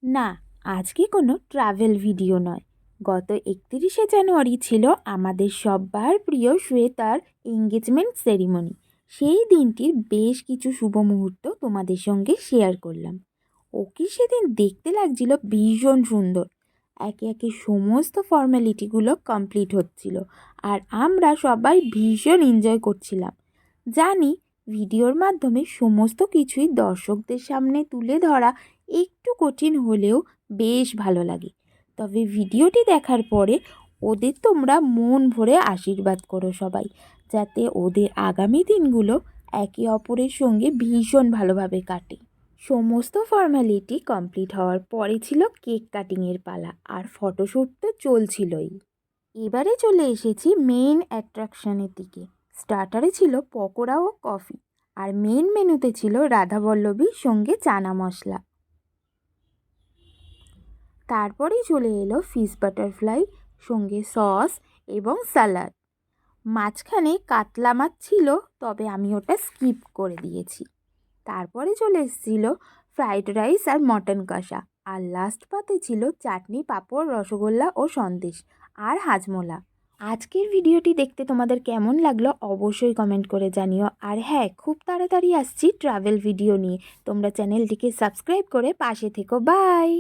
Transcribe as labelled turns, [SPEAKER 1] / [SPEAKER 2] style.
[SPEAKER 1] না, আজকে কোনো ট্রাভেল ভিডিও নয়। গত ৩১শে জানুয়ারি ছিল আমাদের সব্বার প্রিয় শ্বেতার এঙ্গেজমেন্ট সেরিমনি। সেই দিনটির বেশ কিছু শুভ মুহূর্ত তোমাদের সঙ্গে শেয়ার করলাম। ওকে সেদিন দেখতে লাগছিল ভীষণ সুন্দর। একে একে সমস্ত ফর্ম্যালিটিগুলো কমপ্লিট হচ্ছিল আর আমরা সবাই ভীষণ এনজয় করছিলাম। জানি ভিডিওর মাধ্যমে সমস্ত কিছুই দর্শকদের সামনে তুলে ধরা একটু কঠিন হলেও বেশ ভালো লাগে। তবে ভিডিওটি দেখার পরে ওদের তোমরা মন ভরে আশীর্বাদ করো সবাই, যাতে ওদের আগামী দিনগুলো একে অপরের সঙ্গে ভীষণ ভালোভাবে কাটে। সমস্ত ফর্ম্যালিটি কমপ্লিট হওয়ার পরে ছিল কেক কাটিংয়ের পালা, আর ফটোশ্যুট তো চলছিলই। এবারে চলে এসেছি মেইন অ্যাট্রাকশনের দিকে। স্টার্টারে ছিল পকোড়া ও কফি, আর মেইন মেনুতে ছিল রাধাবল্লভীর সঙ্গে চানা মশলা। তারপরেই চলে এলো ফিশ বাটারফ্লাই সঙ্গে সস এবং স্যালাড। মাঝখানে কাতলা মাছ ছিল, তবে আমি ওটা স্কিপ করে দিয়েছি। তারপরে চলে এসেছিল ফ্রাইড রাইস আর মটন কষা, আর লাস্ট পাতে ছিল চাটনি, পাঁপড়, রসগোল্লা ও সন্দেশ আর হাজমোলা। আজকের ভিডিওটি দেখতে তোমাদের কেমন লাগলো অবশ্যই কমেন্ট করে জানিও। আর হ্যাঁ, খুব তাড়াতাড়ি আসছি ট্রাভেল ভিডিও নিয়ে। তোমরা চ্যানেলটিকে সাবস্ক্রাইব করে পাশে থেকো। বাই।